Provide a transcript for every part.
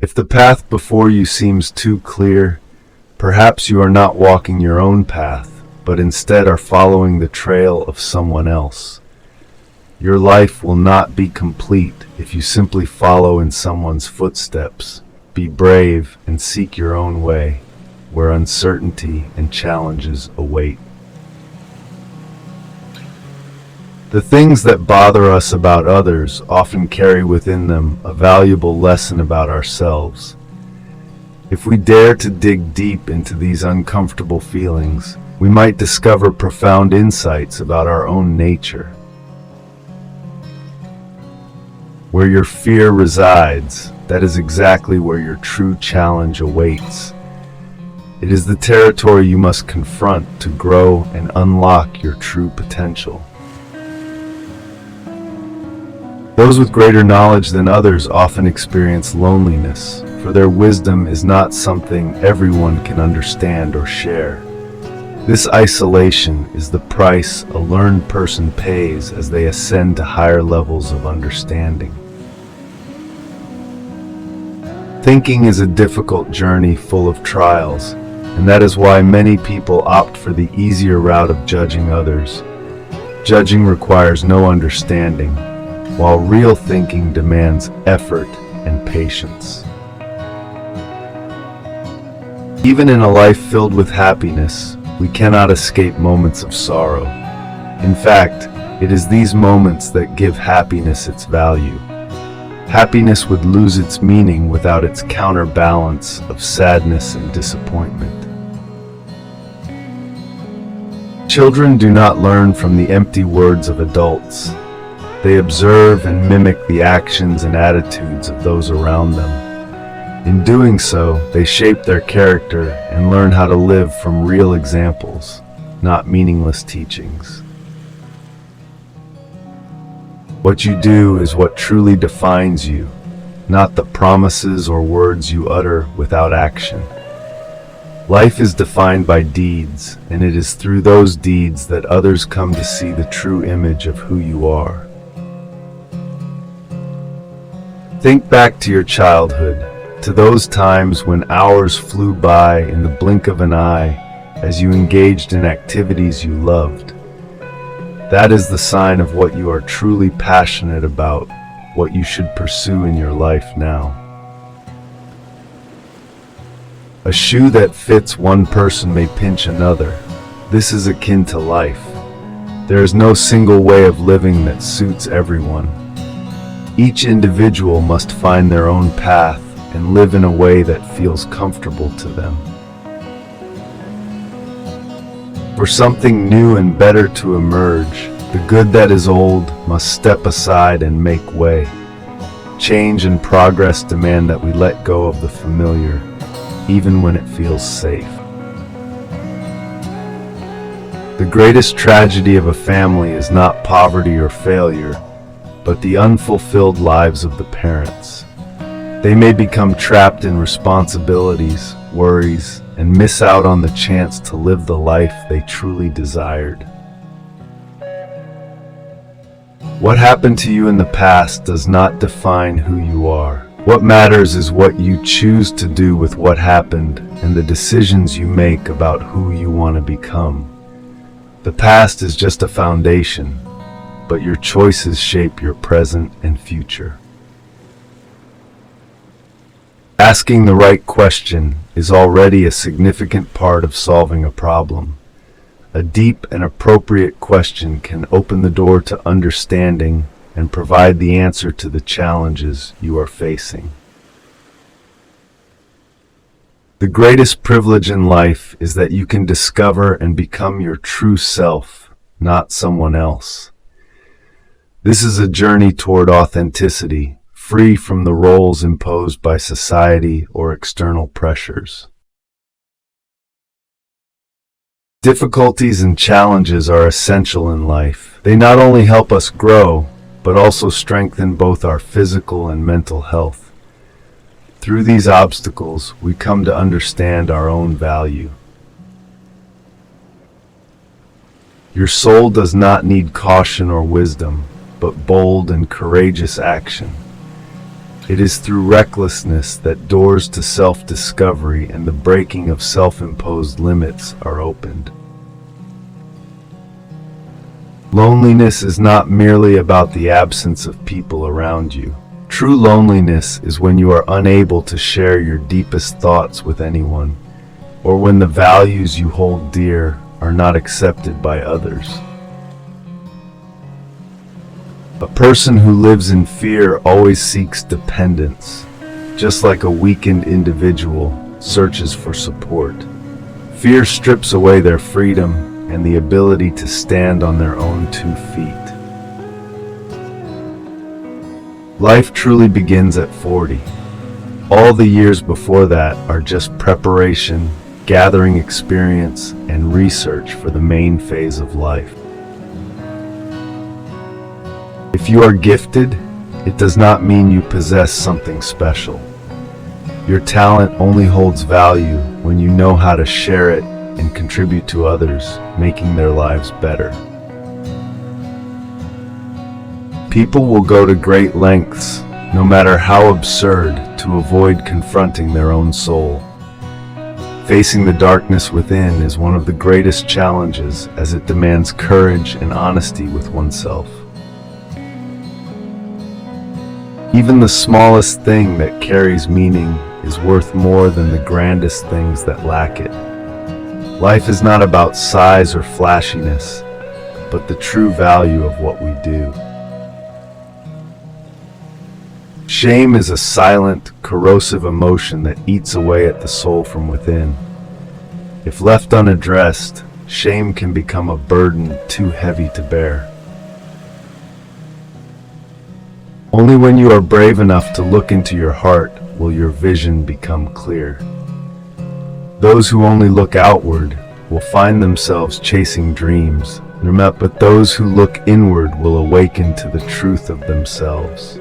If the path before you seems too clear, perhaps you are not walking your own path, but instead are following the trail of someone else. Your life will not be complete if you simply follow in someone's footsteps. Be brave and seek your own way, where uncertainty and challenges await. The things that bother us about others often carry within them a valuable lesson about ourselves. If we dare to dig deep into these uncomfortable feelings, we might discover profound insights about our own nature. Where your fear resides, that is exactly where your true challenge awaits. It is the territory you must confront to grow and unlock your true potential. Those with greater knowledge than others often experience loneliness, for their wisdom is not something everyone can understand or share. This isolation is the price a learned person pays as they ascend to higher levels of understanding. Thinking is a difficult journey full of trials, and that is why many people opt for the easier route of judging others. Judging requires no understanding, while real thinking demands effort and patience. Even in a life filled with happiness, we cannot escape moments of sorrow. In fact, it is these moments that give happiness its value. Happiness would lose its meaning without its counterbalance of sadness and disappointment. Children do not learn from the empty words of adults. They observe and mimic the actions and attitudes of those around them. In doing so, they shape their character and learn how to live from real examples, not meaningless teachings. What you do is what truly defines you, not the promises or words you utter without action. Life is defined by deeds, and it is through those deeds that others come to see the true image of who you are. Think back to your childhood, to those times when hours flew by in the blink of an eye as you engaged in activities you loved. That is the sign of what you are truly passionate about, what you should pursue in your life now. A shoe that fits one person may pinch another. This is akin to life. There is no single way of living that suits everyone. Each individual must find their own path and live in a way that feels comfortable to them. For something new and better to emerge, the good that is old must step aside and make way. Change and progress demand that we let go of the familiar, even when it feels safe. The greatest tragedy of a family is not poverty or failure, but the unfulfilled lives of the parents. They may become trapped in responsibilities, worries, and miss out on the chance to live the life they truly desired. What happened to you in the past does not define who you are. What matters is what you choose to do with what happened and the decisions you make about who you want to become. The past is just a foundation, but your choices shape your present and future. Asking the right question is already a significant part of solving a problem. A deep and appropriate question can open the door to understanding and provide the answer to the challenges you are facing. The greatest privilege in life is that you can discover and become your true self, not someone else. This is a journey toward authenticity, free from the roles imposed by society or external pressures. Difficulties and challenges are essential in life. They not only help us grow, but also strengthen both our physical and mental health. Through these obstacles, we come to understand our own value. Your soul does not need caution or wisdom, but bold and courageous action. It is through recklessness that doors to self-discovery and the breaking of self-imposed limits are opened. Loneliness is not merely about the absence of people around you. True loneliness is when you are unable to share your deepest thoughts with anyone, or when the values you hold dear are not accepted by others. A person who lives in fear always seeks dependence, just like a weakened individual searches for support. Fear strips away their freedom and the ability to stand on their own 2 feet. Life truly begins at 40. All the years before that are just preparation, gathering experience, and research for the main phase of life. If you are gifted, it does not mean you possess something special. Your talent only holds value when you know how to share it and contribute to others, making their lives better. People will go to great lengths, no matter how absurd, to avoid confronting their own soul. Facing the darkness within is one of the greatest challenges, as it demands courage and honesty with oneself. Even the smallest thing that carries meaning is worth more than the grandest things that lack it. Life is not about size or flashiness, but the true value of what we do. Shame is a silent, corrosive emotion that eats away at the soul from within. If left unaddressed, shame can become a burden too heavy to bear. Only when you are brave enough to look into your heart will your vision become clear. Those who only look outward will find themselves chasing dreams, but those who look inward will awaken to the truth of themselves.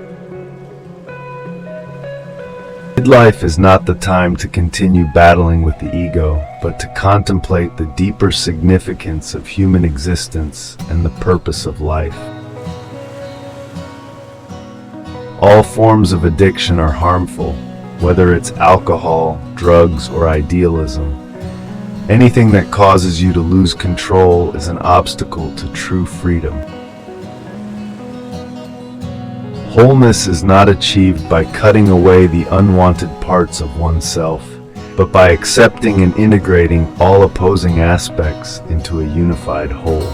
Midlife is not the time to continue battling with the ego, but to contemplate the deeper significance of human existence and the purpose of life. All forms of addiction are harmful, whether it's alcohol, drugs, or idealism. Anything that causes you to lose control is an obstacle to true freedom. Wholeness is not achieved by cutting away the unwanted parts of oneself, but by accepting and integrating all opposing aspects into a unified whole.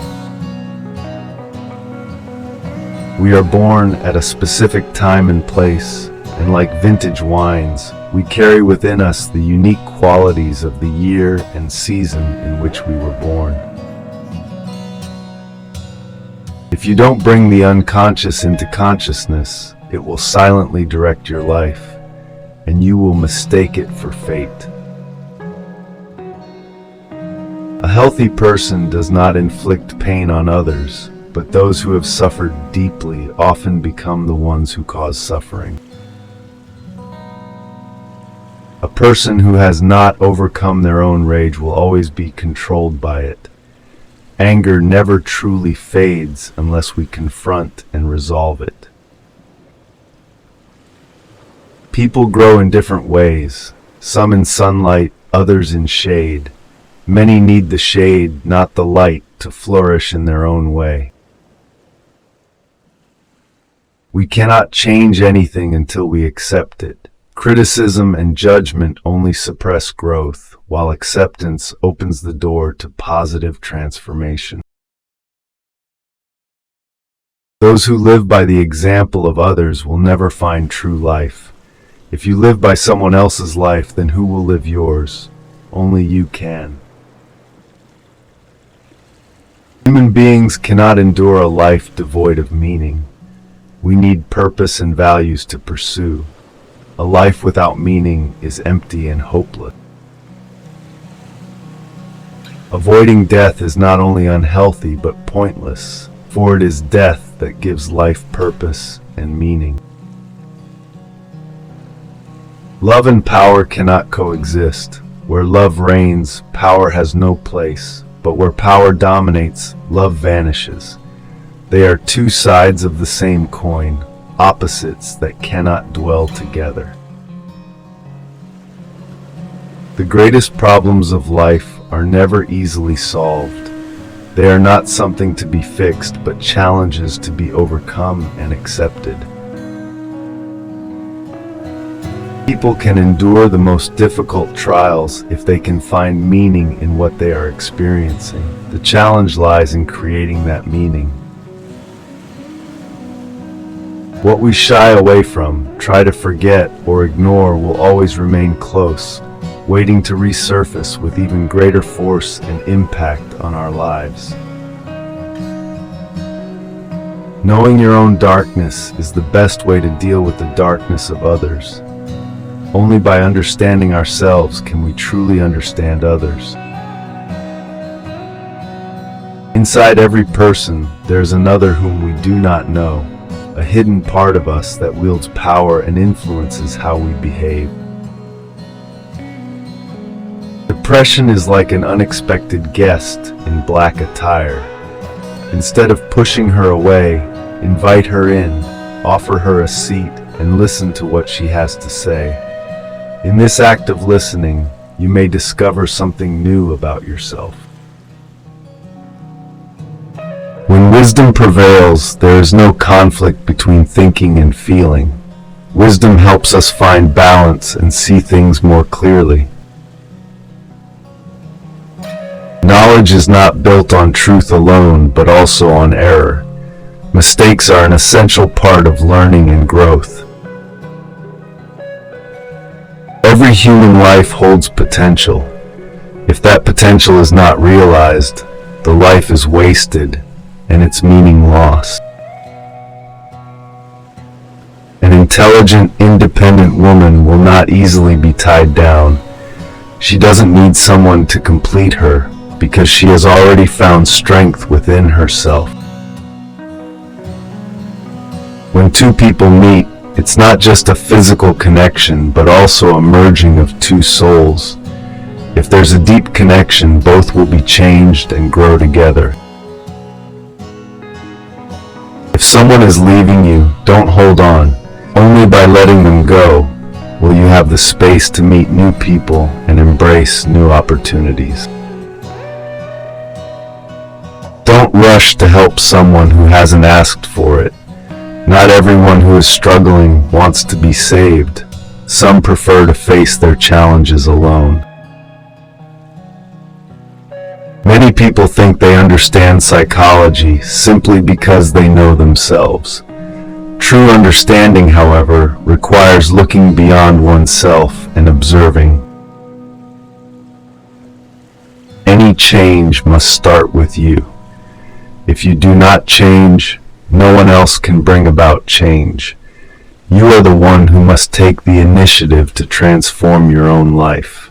We are born at a specific time and place, and like vintage wines, we carry within us the unique qualities of the year and season in which we were born. If you don't bring the unconscious into consciousness, it will silently direct your life, and you will mistake it for fate. A healthy person does not inflict pain on others, but those who have suffered deeply often become the ones who cause suffering. A person who has not overcome their own rage will always be controlled by it. Anger never truly fades unless we confront and resolve it. People grow in different ways, some in sunlight, others in shade. Many need the shade, not the light, to flourish in their own way. We cannot change anything until we accept it. Criticism and judgment only suppress growth, while acceptance opens the door to positive transformation. Those who live by the example of others will never find true life. If you live by someone else's life, then who will live yours? Only you can. Human beings cannot endure a life devoid of meaning. We need purpose and values to pursue. A life without meaning is empty and hopeless. Avoiding death is not only unhealthy but pointless, for it is death that gives life purpose and meaning. Love and power cannot coexist. Where love reigns, power has no place, but where power dominates, love vanishes. They are two sides of the same coin, opposites that cannot dwell together. The greatest problems of life are never easily solved. They are not something to be fixed, but challenges to be overcome and accepted. People can endure the most difficult trials if they can find meaning in what they are experiencing. The challenge lies in creating that meaning. What we shy away from, try to forget, or ignore will always remain close, waiting to resurface with even greater force and impact on our lives. Knowing your own darkness is the best way to deal with the darkness of others. Only by understanding ourselves can we truly understand others. Inside every person, there is another whom we do not know, a hidden part of us that wields power and influences how we behave. Depression is like an unexpected guest in black attire. Instead of pushing her away, invite her in, offer her a seat, and listen to what she has to say. In this act of listening, you may discover something new about yourself. When wisdom prevails, there is no conflict between thinking and feeling. Wisdom helps us find balance and see things more clearly. Knowledge is not built on truth alone, but also on error. Mistakes are an essential part of learning and growth. Every human life holds potential. If that potential is not realized, the life is wasted and its meaning lost. An intelligent, independent woman will not easily be tied down. She doesn't need someone to complete her, because she has already found strength within herself. When two people meet, it's not just a physical connection, but also a merging of two souls. If there's a deep connection, both will be changed and grow together. If someone is leaving you, don't hold on. Only by letting them go will you have the space to meet new people and embrace new opportunities. Don't rush to help someone who hasn't asked for it. Not everyone who is struggling wants to be saved. Some prefer to face their challenges alone. Many people think they understand psychology simply because they know themselves. True understanding, however, requires looking beyond oneself and observing. Any change must start with you. If you do not change, no one else can bring about change. You are the one who must take the initiative to transform your own life.